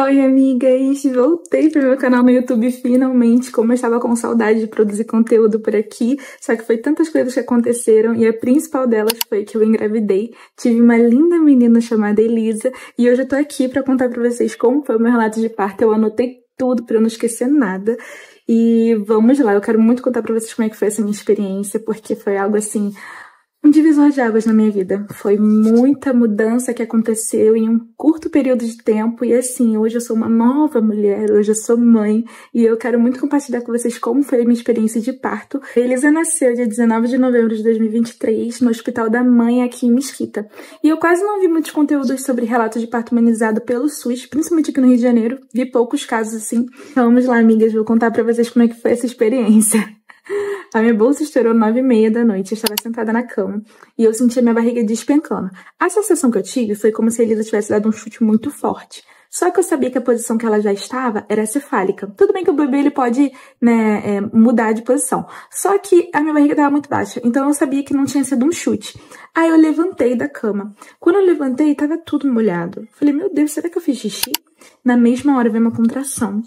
Oi, amigas! Voltei pro meu canal no YouTube finalmente, como eu estava com saudade de produzir conteúdo por aqui, só que foi tantas coisas que aconteceram e a principal delas foi que eu engravidei, tive uma linda menina chamada Elisa e hoje eu tô aqui pra contar pra vocês como foi o meu relato de parto. Eu anotei tudo pra eu não esquecer nada e vamos lá, eu quero muito contar pra vocês como é que foi essa minha experiência, porque foi algo assim, um divisor de águas na minha vida. Foi muita mudança que aconteceu em um curto período de tempo e assim, hoje eu sou uma nova mulher, hoje eu sou mãe e eu quero muito compartilhar com vocês como foi a minha experiência de parto. A Elisa nasceu dia 19 de novembro de 2023 no Hospital da Mãe aqui em Mesquita. E eu quase não vi muitos conteúdos sobre relato de parto humanizado pelo SUS, principalmente aqui no Rio de Janeiro. Vi poucos casos assim. Então, vamos lá, amigas, vou contar pra vocês como é que foi essa experiência. A minha bolsa estourou 9h30 da noite, eu estava sentada na cama e eu senti a minha barriga despencando. A sensação que eu tive foi como se a Elisa tivesse dado um chute muito forte. Só que eu sabia que a posição que ela já estava era cefálica. Tudo bem que o bebê ele pode, mudar de posição. Só que a minha barriga estava muito baixa, então eu sabia que não tinha sido um chute. Aí eu levantei da cama. Quando eu levantei, estava tudo molhado. Falei, meu Deus, será que eu fiz xixi? Na mesma hora veio uma contração.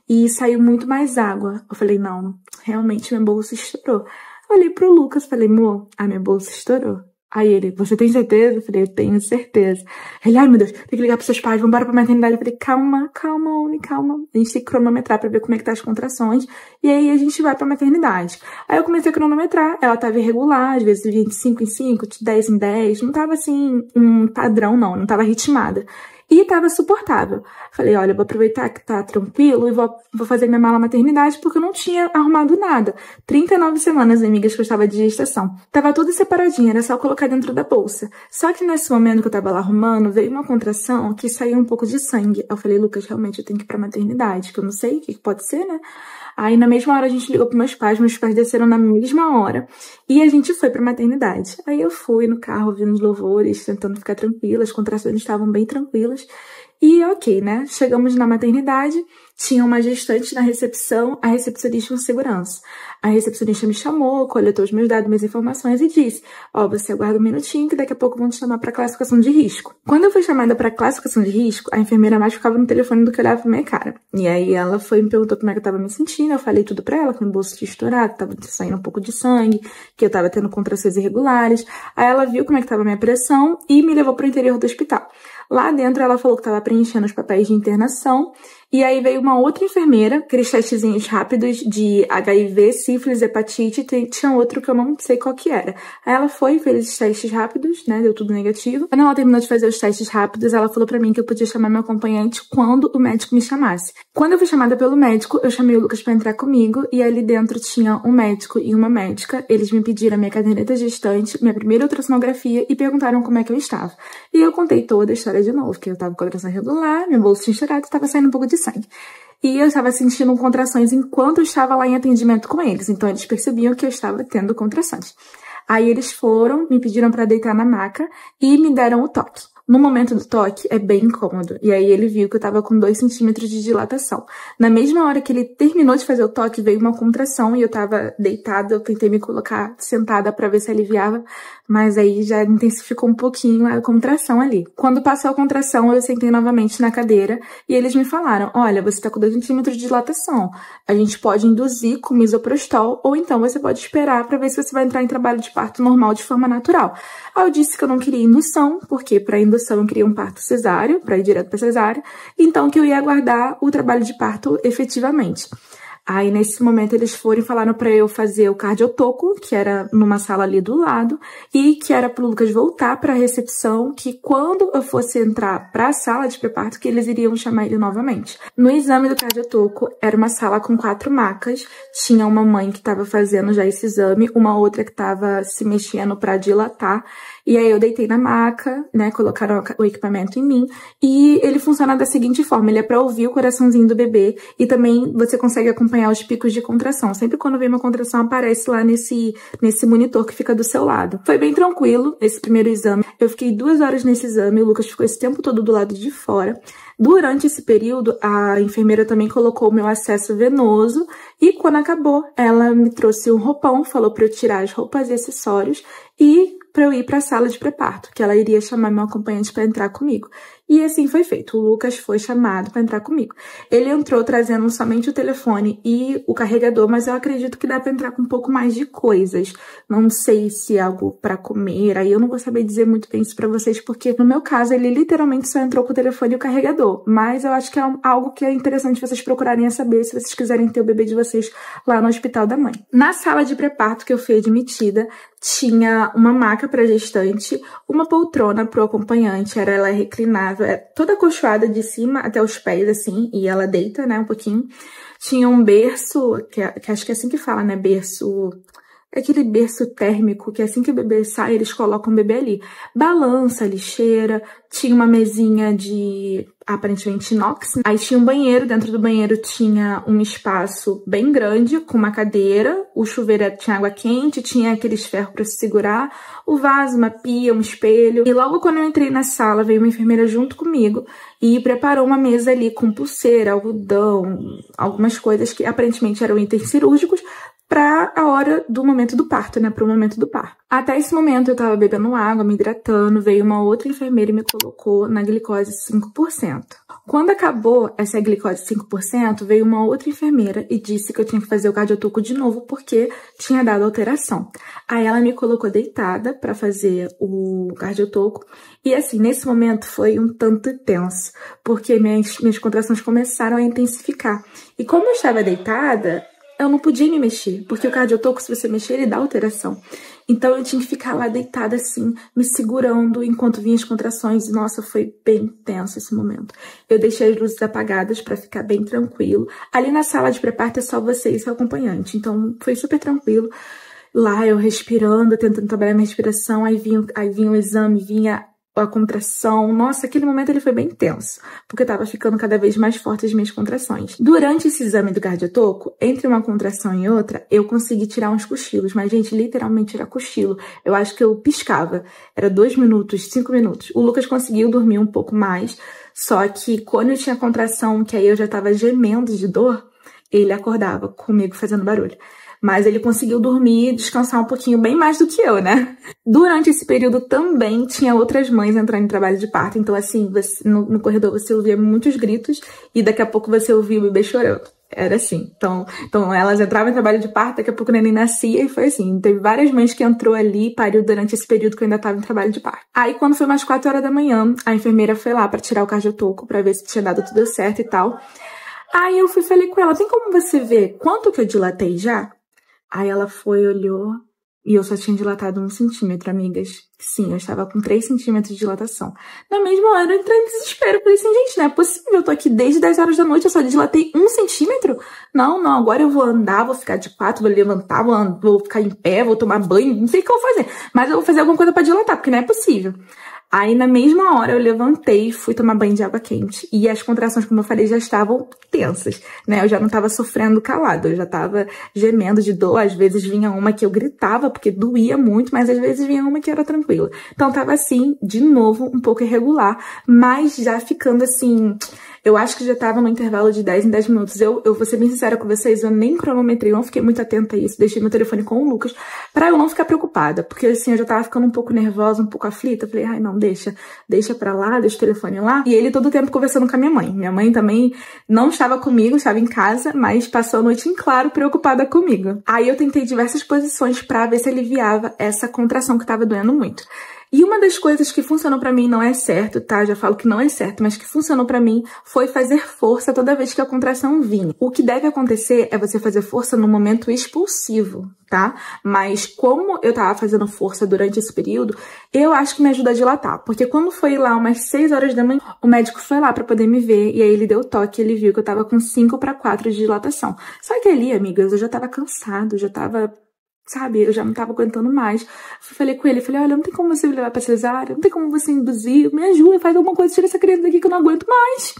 E saiu muito mais água. Eu falei, não, realmente minha bolsa estourou. Eu olhei pro Lucas, falei, amor, a minha bolsa estourou. Aí ele, você tem certeza? Eu falei, eu tenho certeza. Ele, ai meu Deus, tem que ligar pros seus pais, vambora pra maternidade. Eu falei, calma, homem, calma. A gente tem que cronometrar pra ver como é que tá as contrações. E aí a gente vai pra maternidade. Aí eu comecei a cronometrar, ela tava irregular, às vezes 25 em 5, 10 em 10. Não tava assim, um padrão não tava ritmada. E tava suportável. Falei, olha, vou aproveitar que tá tranquilo e vou fazer minha mala maternidade porque eu não tinha arrumado nada. 39 semanas, amigas, que eu estava de gestação. Tava tudo separadinho, era só colocar dentro da bolsa. Só que nesse momento que eu tava lá arrumando, veio uma contração que saiu um pouco de sangue. Eu falei, Lucas, realmente eu tenho que ir pra maternidade, que eu não sei o que pode ser, né? Aí na mesma hora a gente ligou pros meus pais desceram na mesma hora e a gente foi pra maternidade. Aí eu fui no carro ouvindo os louvores, tentando ficar tranquila, as contrações estavam bem tranquilas. E ok, né? Chegamos na maternidade, tinha uma gestante na recepção, a recepcionista com segurança. A recepcionista me chamou, coletou os meus dados, minhas informações e disse, ó, você aguarda um minutinho que daqui a pouco vão te chamar para classificação de risco. Quando eu fui chamada para classificação de risco, a enfermeira mais ficava no telefone do que olhava pra minha cara. E aí ela foi e me perguntou como é que eu tava me sentindo, eu falei tudo pra ela, que meu bolso tinha estourado, tava saindo um pouco de sangue, que eu tava tendo contrações irregulares. Aí ela viu como é que tava a minha pressão e me levou pro interior do hospital. Lá dentro ela falou que estava preenchendo os papéis de internação e aí veio uma outra enfermeira, aqueles testezinhos rápidos de HIV, sífilis, hepatite e tinha outro que eu não sei qual que era. Aí ela foi, fez os testes rápidos, né, deu tudo negativo. Quando ela terminou de fazer os testes rápidos, ela falou pra mim que eu podia chamar meu acompanhante quando o médico me chamasse. Quando eu fui chamada pelo médico, eu chamei o Lucas pra entrar comigo e ali dentro tinha um médico e uma médica. Eles me pediram a minha caderneta gestante, minha primeira ultrassonografia e perguntaram como é que eu estava. E eu contei toda a história de novo, que eu tava com a contração regular, minha bolsa tinha estourado e tava saindo um pouco de sangue. E eu estava sentindo contrações enquanto eu estava lá em atendimento com eles, então eles percebiam que eu estava tendo contrações. Aí eles foram, me pediram para deitar na maca e me deram o toque. No momento do toque, é bem incômodo. E aí ele viu que eu tava com 2 centímetros de dilatação. Na mesma hora que ele terminou de fazer o toque, veio uma contração e eu tava deitada. Eu tentei me colocar sentada pra ver se aliviava, mas aí já intensificou um pouquinho a contração ali. Quando passou a contração, eu sentei novamente na cadeira e eles me falaram, olha, você tá com 2 centímetros de dilatação. A gente pode induzir com misoprostol ou então você pode esperar pra ver se você vai entrar em trabalho de parto normal de forma natural. Aí eu disse que eu não queria indução, porque pra indução eu queria um parto cesáreo, pra ir direto pra cesárea, então que eu ia aguardar o trabalho de parto efetivamente. Aí, nesse momento, eles foram e falaram pra eu fazer o cardiotoco, que era numa sala ali do lado, e que era pro Lucas voltar pra recepção, que quando eu fosse entrar pra sala de pré-parto, que eles iriam chamar ele novamente. No exame do cardiotoco, era uma sala com 4 macas, tinha uma mãe que tava fazendo já esse exame, uma outra que tava se mexendo pra dilatar, e aí eu deitei na maca, né, colocaram o equipamento em mim, e ele funciona da seguinte forma, ele é pra ouvir o coraçãozinho do bebê, e também você consegue acompanhar os picos de contração. Sempre quando vem uma contração, aparece lá nesse monitor que fica do seu lado. Foi bem tranquilo esse primeiro exame. Eu fiquei 2 horas nesse exame, o Lucas ficou esse tempo todo do lado de fora. Durante esse período, a enfermeira também colocou o meu acesso venoso e quando acabou, ela me trouxe um roupão, falou pra eu tirar as roupas e acessórios e para eu ir para a sala de pré-parto, que ela iria chamar meu acompanhante para entrar comigo. E assim foi feito. O Lucas foi chamado para entrar comigo. Ele entrou trazendo somente o telefone e o carregador, mas eu acredito que dá para entrar com um pouco mais de coisas. Não sei se é algo para comer, aí eu não vou saber dizer muito bem isso para vocês, porque no meu caso ele literalmente só entrou com o telefone e o carregador. Mas eu acho que é algo que é interessante vocês procurarem saber se vocês quiserem ter o bebê de vocês lá no hospital da mãe. Na sala de pré-parto que eu fui admitida, tinha uma maca para gestante, uma poltrona pro acompanhante, ela é reclinável, é toda acolchoada de cima até os pés, assim, e ela deita, né, um pouquinho. Tinha um berço, que acho que é assim que fala, né, berço... Aquele berço térmico, que assim que o bebê sai, eles colocam o bebê ali. Balança, lixeira, tinha uma mesinha de, aparentemente, inox. Aí tinha um banheiro, dentro do banheiro tinha um espaço bem grande, com uma cadeira, o chuveiro tinha água quente, tinha aqueles ferros para se segurar, o vaso, uma pia, um espelho. E logo quando eu entrei na sala, veio uma enfermeira junto comigo e preparou uma mesa ali com pulseira, algodão, algumas coisas que aparentemente eram itens cirúrgicos, para a hora do momento do parto, né? Para o momento do parto. Até esse momento eu tava bebendo água, me hidratando, veio uma outra enfermeira e me colocou na glicose 5%. Quando acabou essa glicose 5%, veio uma outra enfermeira e disse que eu tinha que fazer o cardiotoco de novo porque tinha dado alteração. Aí ela me colocou deitada para fazer o cardiotoco e assim, nesse momento foi um tanto tenso, porque minhas contrações começaram a intensificar. E como eu estava deitada, eu não podia me mexer, porque o cardiotoco, se você mexer, ele dá alteração. Então, eu tinha que ficar lá deitada assim, me segurando enquanto vinha as contrações. E, nossa, foi bem tenso esse momento. Eu deixei as luzes apagadas pra ficar bem tranquilo. Ali na sala de pré-parto é só você e seu acompanhante. Então, foi super tranquilo. Lá, eu respirando, tentando trabalhar minha respiração. Aí vinha o exame, vinha a contração. Nossa, aquele momento ele foi bem tenso, porque tava ficando cada vez mais forte as minhas contrações. Durante esse exame do cardiotoco, entre uma contração e outra, eu consegui tirar uns cochilos, mas, gente, literalmente era cochilo. Eu acho que eu piscava. Era 2 minutos, 5 minutos. O Lucas conseguiu dormir um pouco mais, só que quando eu tinha contração, que aí eu já tava gemendo de dor, ele acordava comigo fazendo barulho. Mas ele conseguiu dormir e descansar um pouquinho, bem mais do que eu, né? Durante esse período também tinha outras mães entrando em trabalho de parto. Então, assim, no corredor você ouvia muitos gritos e daqui a pouco você ouvia o bebê chorando. Era assim. Então elas entravam em trabalho de parto, daqui a pouco o neném nascia e foi assim. Teve várias mães que entrou ali e pariu durante esse período que eu ainda estava em trabalho de parto. Aí, quando foi umas 4 horas da manhã, a enfermeira foi lá pra tirar o cardiotoco, pra ver se tinha dado tudo certo e tal. Aí eu falei com ela, tem como você ver quanto que eu dilatei já? Aí ela foi, olhou, e eu só tinha dilatado 1 centímetro, amigas. Sim, eu estava com 3 centímetros de dilatação. Na mesma hora eu entrei em desespero. Falei assim, gente, não é possível, eu tô aqui desde 10 horas da noite, eu só dilatei 1 centímetro? Não, agora eu vou andar, vou ficar de 4, vou levantar, vou ficar em pé, vou tomar banho, não sei o que eu vou fazer. Mas eu vou fazer alguma coisa pra dilatar, porque não é possível. Aí, na mesma hora, eu levantei e fui tomar banho de água quente. E as contrações, como eu falei, já estavam tensas, né? Eu já não tava sofrendo calado, eu já tava gemendo de dor. Às vezes vinha uma que eu gritava, porque doía muito, mas às vezes vinha uma que era tranquila. Então, tava assim, de novo, um pouco irregular, mas já ficando assim... Eu acho que já tava no intervalo de 10 em 10 minutos. Eu vou ser bem sincera com vocês, eu nem cronometrei, eu não fiquei muito atenta a isso. Deixei meu telefone com o Lucas pra eu não ficar preocupada. Porque assim, eu já tava ficando um pouco nervosa, um pouco aflita. Eu falei, ai não, deixa pra lá, deixa o telefone lá. E ele todo o tempo conversando com a minha mãe. Minha mãe também não estava comigo, estava em casa, mas passou a noite em claro preocupada comigo. Aí eu tentei diversas posições pra ver se aliviava essa contração que tava doendo muito. E uma das coisas que funcionou pra mim, não é certo, tá? Já falo que não é certo, mas que funcionou pra mim foi fazer força toda vez que a contração vinha. O que deve acontecer é você fazer força no momento expulsivo, tá? Mas como eu tava fazendo força durante esse período, eu acho que me ajuda a dilatar. Porque quando foi lá umas 6 horas da manhã, o médico foi lá pra poder me ver e aí ele deu toque, ele viu que eu tava com 5/4 de dilatação. Só que ali, amigas, eu já tava cansado, já tava... Sabe, eu já não tava aguentando mais. Falei com ele, olha, não tem como você me levar pra cesárea, não tem como você induzir, me ajuda, faz alguma coisa, tira essa criança daqui que eu não aguento mais.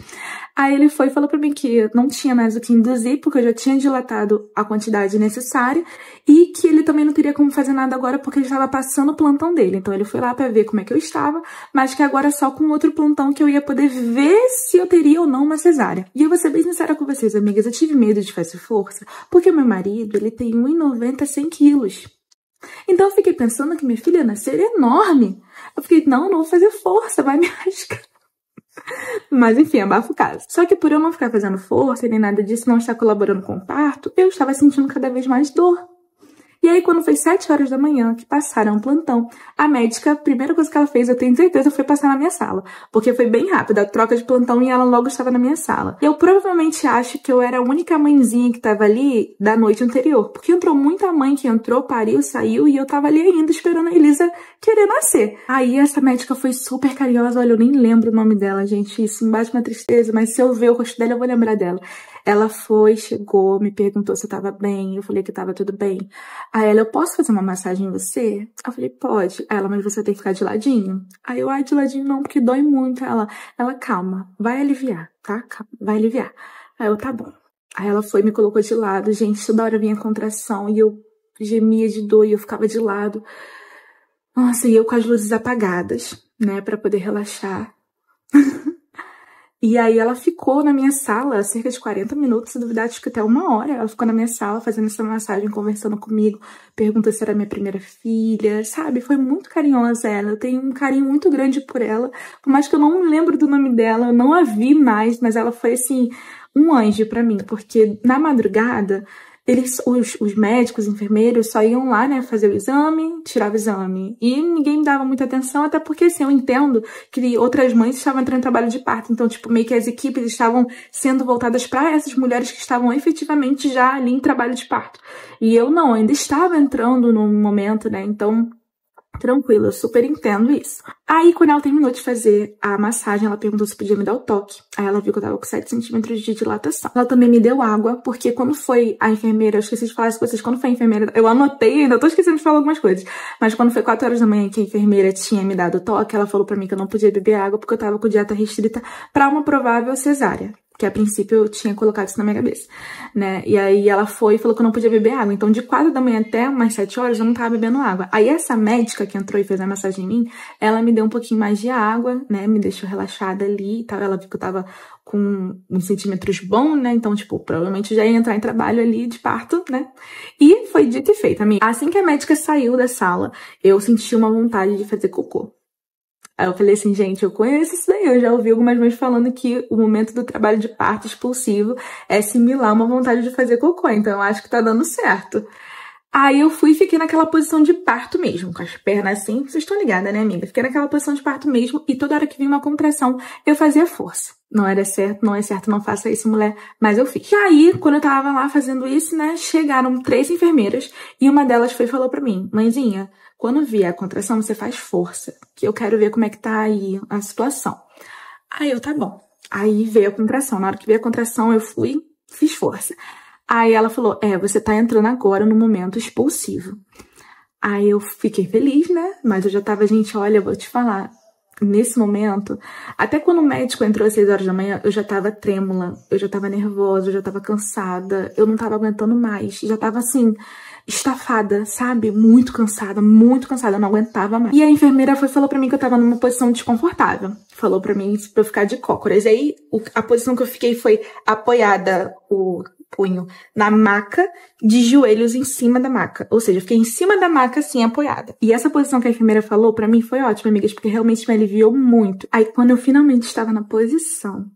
Aí ele foi e falou pra mim que não tinha mais o que induzir, porque eu já tinha dilatado a quantidade necessária e que ele também não teria como fazer nada agora porque ele estava passando o plantão dele. Então ele foi lá pra ver como é que eu estava, mas que agora só com outro plantão que eu ia poder ver se eu teria ou não uma cesárea. E eu vou ser bem sincera com vocês, amigas, eu tive medo de fazer força, porque meu marido, ele tem 1,90, 100 quilos. Então eu fiquei pensando que minha filha ia nascer enorme. Eu fiquei, não vou fazer força, vai me arriscar. Mas enfim, abafa o caso. Só que por eu não ficar fazendo força nem nada disso, não estar colaborando com o parto, eu estava sentindo cada vez mais dor. E aí, quando foi 7 horas da manhã, que passaram o plantão, a médica, a primeira coisa que ela fez, eu tenho certeza, foi passar na minha sala. Porque foi bem rápido, a troca de plantão, e ela logo estava na minha sala. E eu provavelmente acho que eu era a única mãezinha que estava ali da noite anterior. Porque entrou muita mãe que entrou, pariu, saiu, e eu tava ali ainda esperando a Elisa querer nascer. Aí essa médica foi super carinhosa, olha, eu nem lembro o nome dela, gente, isso me bate uma tristeza, mas se eu ver o rosto dela, eu vou lembrar dela. Ela foi, chegou, me perguntou se eu tava bem, eu falei que tava tudo bem. Aí ela, eu posso fazer uma massagem em você? Eu falei, pode. Aí ela, mas você tem que ficar de ladinho? Aí eu, de ladinho não, porque dói muito. Ela, calma, vai aliviar, tá? Calma, vai aliviar. Aí eu, tá bom. Aí ela foi, me colocou de lado, gente, toda hora vinha contração e eu gemia de dor e eu ficava de lado. Nossa, e eu com as luzes apagadas, né, pra poder relaxar. E aí ela ficou na minha sala cerca de 40 minutos, se duvidar, acho que até 1 hora. Ela ficou na minha sala fazendo essa massagem, conversando comigo, perguntou se era minha primeira filha, sabe? Foi muito carinhosa ela, eu tenho um carinho muito grande por ela, por mais que eu não lembro do nome dela, eu não a vi mais, mas ela foi, assim, um anjo pra mim, porque na madrugada, os médicos, os enfermeiros só iam lá, né, fazer o exame, tirava o exame. E ninguém me dava muita atenção, até porque, assim, eu entendo que outras mães estavam entrando em trabalho de parto. Então, tipo, meio que as equipes estavam sendo voltadas para essas mulheres que estavam efetivamente já ali em trabalho de parto. E eu não, ainda estava entrando no momento, né, então... Tranquilo, eu super entendo isso. Aí, quando ela terminou de fazer a massagem, ela perguntou se podia me dar o toque. Aí ela viu que eu tava com 7 centímetros de dilatação. Ela também me deu água, porque quando foi a enfermeira, eu esqueci de falar isso com vocês, quando foi a enfermeira, eu anotei, ainda tô esquecendo de falar algumas coisas, mas quando foi 4 horas da manhã que a enfermeira tinha me dado o toque, ela falou pra mim que eu não podia beber água porque eu tava com dieta restrita pra uma provável cesárea. Que a princípio eu tinha colocado isso na minha cabeça, né? E aí ela foi e falou que eu não podia beber água. Então de 4 da manhã até umas 7 horas eu não tava bebendo água. Aí essa médica que entrou e fez a massagem em mim, ela me deu um pouquinho mais de água, né? Me deixou relaxada ali e tal. Ela viu que eu tava com uns centímetros bons, né? Então, tipo, provavelmente já ia entrar em trabalho ali de parto, né? E foi dito e feito, amiga. Assim que a médica saiu da sala, eu senti uma vontade de fazer cocô. Aí eu falei assim, gente, eu conheço isso daí, eu já ouvi algumas mães falando que o momento do trabalho de parto expulsivo é similar a uma vontade de fazer cocô, então eu acho que tá dando certo. Aí eu fui e fiquei naquela posição de parto mesmo, com as pernas assim, vocês estão ligadas, né, amiga? Fiquei naquela posição de parto mesmo e toda hora que vinha uma contração, eu fazia força. Não era certo, não é certo, não faça isso, mulher, mas eu fiz. E aí, quando eu tava lá fazendo isso, né, chegaram 3 enfermeiras e uma delas foi e falou pra mim, mãezinha, quando vier a contração, você faz força, que eu quero ver como é que tá aí a situação. Aí eu, tá bom. Aí veio a contração. Na hora que veio a contração, eu fui, fiz força. Aí ela falou, você tá entrando agora no momento expulsivo. Aí eu fiquei feliz, né? Mas eu já tava, gente, olha, eu vou te falar, nesse momento, até quando o médico entrou às 6 horas da manhã, eu já tava trêmula, eu já tava nervosa, eu já tava cansada, eu não tava aguentando mais, já tava assim, estafada, sabe? Muito cansada, eu não aguentava mais. E a enfermeira foi e falou pra mim que eu tava numa posição desconfortável. Falou pra mim pra eu ficar de cócoras. E aí, a posição que eu fiquei foi apoiada, o punho na maca, de joelhos em cima da maca. Ou seja, eu fiquei em cima da maca, assim, apoiada. E essa posição que a enfermeira falou, pra mim, foi ótima, amigas, porque realmente me aliviou muito. Aí, quando eu finalmente estava na posição,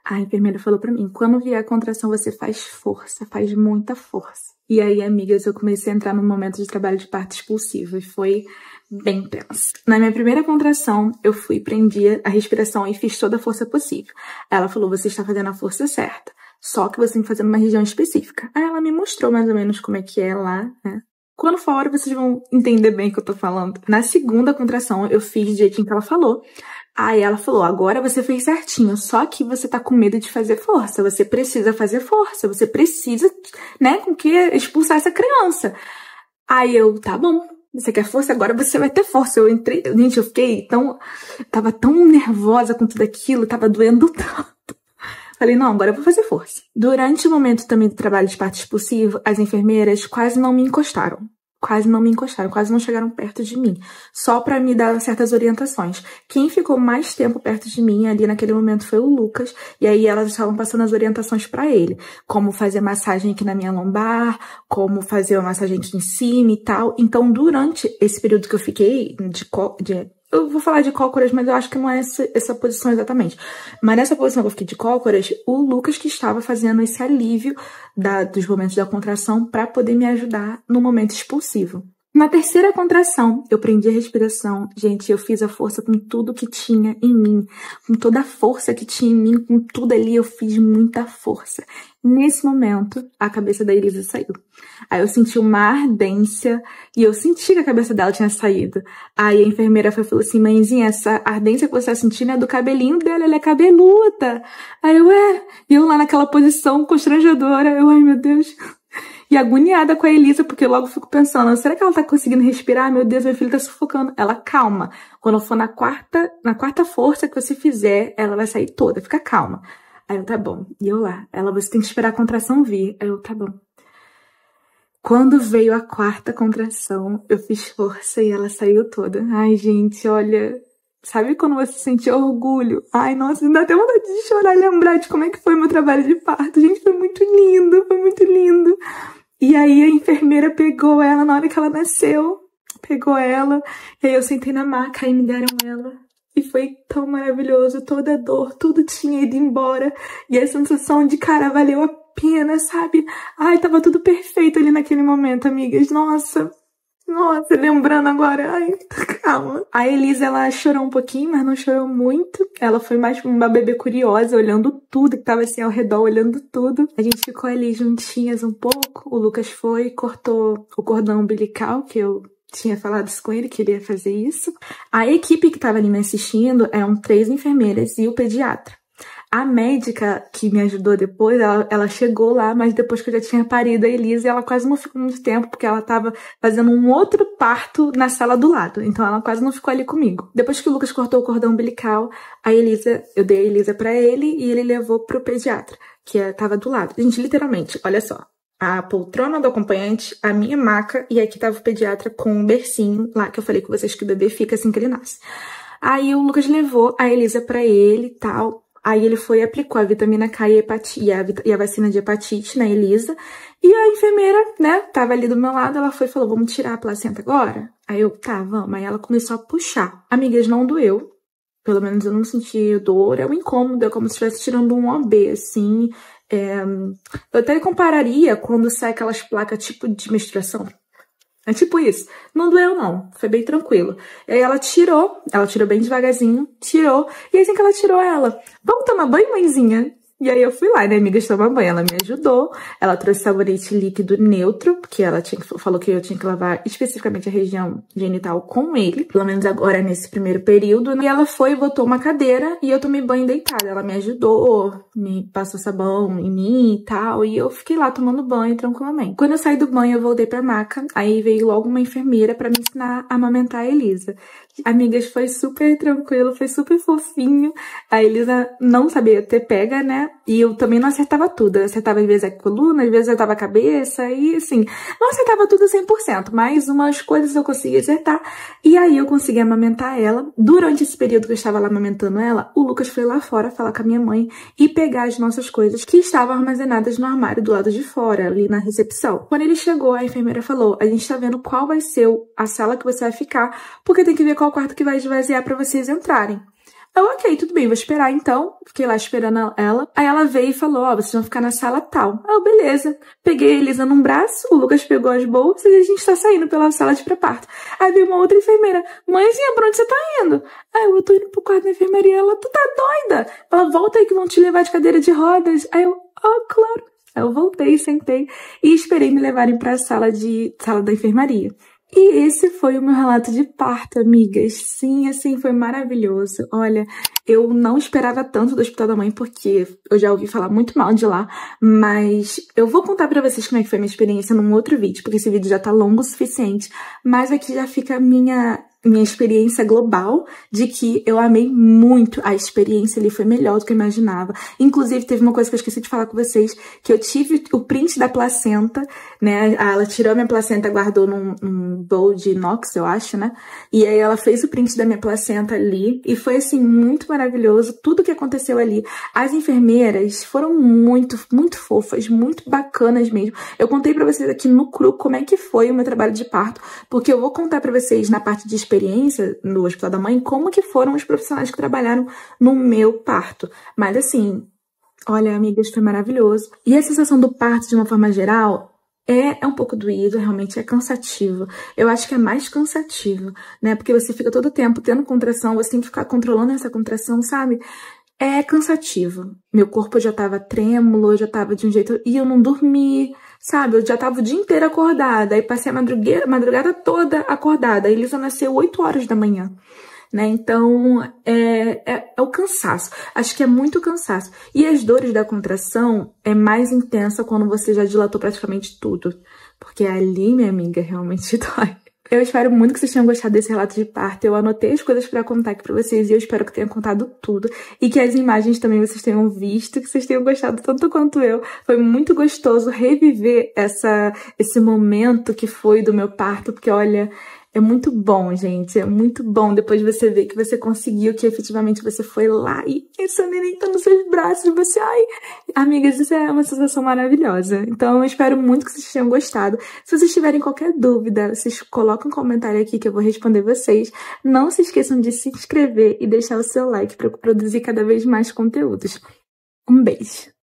a enfermeira falou pra mim, quando vier a contração, você faz força, faz muita força. E aí, amigas, eu comecei a entrar num momento de trabalho de parto expulsivo e foi bem tenso. Na minha primeira contração, eu fui, prendi a respiração e fiz toda a força possível. Ela falou, você está fazendo a força certa, só que você tem que fazer numa região específica. Aí ela me mostrou mais ou menos como é que é lá, né? Quando for a hora, vocês vão entender bem o que eu tô falando. Na segunda contração, eu fiz do jeitinho que ela falou. Aí ela falou, agora você fez certinho, só que você tá com medo de fazer força, você precisa fazer força, você precisa, né, com que expulsar essa criança. Aí eu, tá bom, você quer força? Agora você vai ter força. Eu entrei, gente, eu fiquei tava tão nervosa com tudo aquilo, tava doendo tanto. Falei, não, agora eu vou fazer força. Durante o momento também do trabalho de parto expulsivo, as enfermeiras quase não me encostaram. Quase não chegaram perto de mim. Só pra me dar certas orientações. Quem ficou mais tempo perto de mim ali naquele momento foi o Lucas. E aí elas estavam passando as orientações pra ele. Como fazer massagem aqui na minha lombar, como fazer uma massagem aqui em cima e tal. Então, durante esse período que eu fiquei Eu vou falar de cócoras, mas eu acho que não é essa posição exatamente. Mas nessa posição que eu fiquei de cócoras, o Lucas que estava fazendo esse alívio dos momentos da contração para poder me ajudar no momento expulsivo. Na terceira contração, eu prendi a respiração. Gente, eu fiz a força com tudo que tinha em mim. Com toda a força que tinha em mim, com tudo ali, eu fiz muita força. Nesse momento, a cabeça da Elisa saiu. Aí eu senti uma ardência e eu senti que a cabeça dela tinha saído. Aí a enfermeira falou assim, mãezinha, essa ardência que você tá sentindo é do cabelinho dela, ela é cabeluda. Aí e eu lá naquela posição constrangedora, ai meu Deus. E agoniada com a Elisa, porque logo fico pensando, será que ela tá conseguindo respirar? Meu Deus, meu filho tá sufocando. Ela, calma. Quando for na quarta força que você fizer, ela vai sair toda. Fica calma. Aí eu, tá bom. E eu lá, você tem que esperar a contração vir. Aí eu, tá bom. Quando veio a quarta contração, eu fiz força e ela saiu toda. Ai, gente, olha... Sabe quando você sente orgulho? Ai, nossa, me dá até vontade de chorar e lembrar de como é que foi meu trabalho de parto. Gente, foi muito lindo, foi muito lindo. E aí a enfermeira pegou ela na hora que ela nasceu. Pegou ela, e aí eu sentei na maca e me deram ela. E foi tão maravilhoso, toda a dor, tudo tinha ido embora. E a sensação de, cara, valeu a pena, sabe? Ai, tava tudo perfeito ali naquele momento, amigas. Nossa, lembrando agora, ai, calma. A Elisa, ela chorou um pouquinho, mas não chorou muito. Ela foi mais uma bebê curiosa, olhando tudo, que tava assim ao redor, olhando tudo. A gente ficou ali juntinhas um pouco. O Lucas foi e cortou o cordão umbilical, que eu tinha falado isso com ele, que ele ia fazer isso. A equipe que tava ali me assistindo eram 3 enfermeiras e o pediatra. A médica que me ajudou depois, ela chegou lá, mas depois que eu já tinha parido a Elisa, ela quase não ficou muito tempo, porque ela tava fazendo um outro parto na sala do lado. Então ela quase não ficou ali comigo. Depois que o Lucas cortou o cordão umbilical, eu dei a Elisa pra ele e ele levou pro pediatra, que tava do lado. Gente, literalmente, olha só. A poltrona do acompanhante, a minha maca, e aqui tava o pediatra com um bercinho lá, que eu falei com vocês que o bebê fica assim que ele nasce. Aí o Lucas levou a Elisa pra ele e tal. Aí ele foi e aplicou a vitamina K e a vacina de hepatite na Elisa. E a enfermeira, né, tava ali do meu lado, ela foi e falou, vamos tirar a placenta agora? Aí eu, tá, vamos. Aí ela começou a puxar. Amigas, não doeu. Pelo menos eu não senti dor. É um incômodo, é como se estivesse tirando um OB, assim. Eu até compararia quando sai aquelas placas tipo de menstruação. É tipo isso. Não doeu, não. Foi bem tranquilo. E aí ela tirou bem devagarzinho, tirou. E assim que ela tirou, vamos tomar banho, mãezinha? E aí eu fui lá, né, amiga, tomar banho. Ela me ajudou. Ela trouxe sabonete líquido neutro, porque ela falou que eu tinha que lavar especificamente a região genital com ele. Pelo menos agora, nesse primeiro período. E ela foi e botou uma cadeira e eu tomei banho deitada. Ela me ajudou, me passou sabão em mim e tal. E eu fiquei lá tomando banho tranquilamente. Quando eu saí do banho, eu voltei pra maca. Aí veio logo uma enfermeira pra me ensinar a amamentar a Elisa. Amigas, foi super tranquilo, foi super fofinho. A Elisa não sabia ter pega, né? E eu também não acertava tudo. Eu acertava às vezes a coluna, às vezes eu acertava a cabeça e assim, não acertava tudo 100%, mas umas coisas eu conseguia acertar. E aí eu consegui amamentar ela. Durante esse período que eu estava lá amamentando ela, o Lucas foi lá fora falar com a minha mãe e pegar as nossas coisas que estavam armazenadas no armário do lado de fora, ali na recepção. Quando ele chegou, a enfermeira falou, a gente tá vendo qual vai ser a sala que você vai ficar, porque tem que ver qual quarto que vai esvaziar pra vocês entrarem. Eu, ok, tudo bem, vou esperar então. Fiquei lá esperando ela. Aí ela veio e falou, vocês vão ficar na sala tal. Eu, beleza. Peguei a Elisa num braço, o Lucas pegou as bolsas e a gente tá saindo pela sala de pré-parto. Aí veio uma outra enfermeira. Mãezinha, pra onde você tá indo? Aí eu tô indo pro quarto da enfermeria. Ela, tu tá doida? Ela, volta aí que vão te levar de cadeira de rodas. Aí eu, claro. Aí eu voltei, sentei e esperei me levarem pra sala da enfermaria. E esse foi o meu relato de parto, amigas. Sim, assim, foi maravilhoso. Olha, eu não esperava tanto do Hospital da Mãe, porque eu já ouvi falar muito mal de lá, mas eu vou contar pra vocês como é que foi a minha experiência num outro vídeo, porque esse vídeo já tá longo o suficiente, mas aqui já fica a minha experiência global de que eu amei muito. A experiência ali foi melhor do que eu imaginava. Inclusive, teve uma coisa que eu esqueci de falar com vocês, que eu tive o print da placenta, né? Ela tirou a minha placenta, guardou num bowl de inox, eu acho, né? E aí ela fez o print da minha placenta ali, e foi, assim, muito maravilhoso, tudo que aconteceu ali. As enfermeiras foram muito, muito fofas, muito bacanas mesmo. Eu contei pra vocês aqui no cru como é que foi o meu trabalho de parto, porque eu vou contar pra vocês na parte de experiência no Hospital da Mãe, como que foram os profissionais que trabalharam no meu parto. Mas assim, olha, amigas, foi maravilhoso. E a sensação do parto, de uma forma geral, é um pouco doído, realmente é cansativo. Eu acho que é mais cansativo, né? Porque você fica todo o tempo tendo contração, você tem que ficar controlando essa contração, sabe? É cansativo. Meu corpo já tava trêmulo, eu já tava de um jeito... E eu não dormi, sabe? Eu já tava o dia inteiro acordada. Aí passei a madrugada toda acordada. A Elisa nasceu 8 horas da manhã, né? Então, é o cansaço. Acho que é muito cansaço. E as dores da contração é mais intensa quando você já dilatou praticamente tudo. Porque ali, minha amiga, realmente dói. Eu espero muito que vocês tenham gostado desse relato de parto. Eu anotei as coisas pra contar aqui pra vocês e eu espero que tenha contado tudo. E que as imagens também vocês tenham visto, que vocês tenham gostado tanto quanto eu. Foi muito gostoso reviver esse momento que foi do meu parto, porque olha... É muito bom, gente, é muito bom depois você ver que você conseguiu, que efetivamente você foi lá e esse neném tá nos seus braços e você, ai, amigas, isso é uma sensação maravilhosa. Então eu espero muito que vocês tenham gostado. Se vocês tiverem qualquer dúvida, vocês colocam um comentário aqui que eu vou responder vocês. Não se esqueçam de se inscrever e deixar o seu like para eu produzir cada vez mais conteúdos. Um beijo!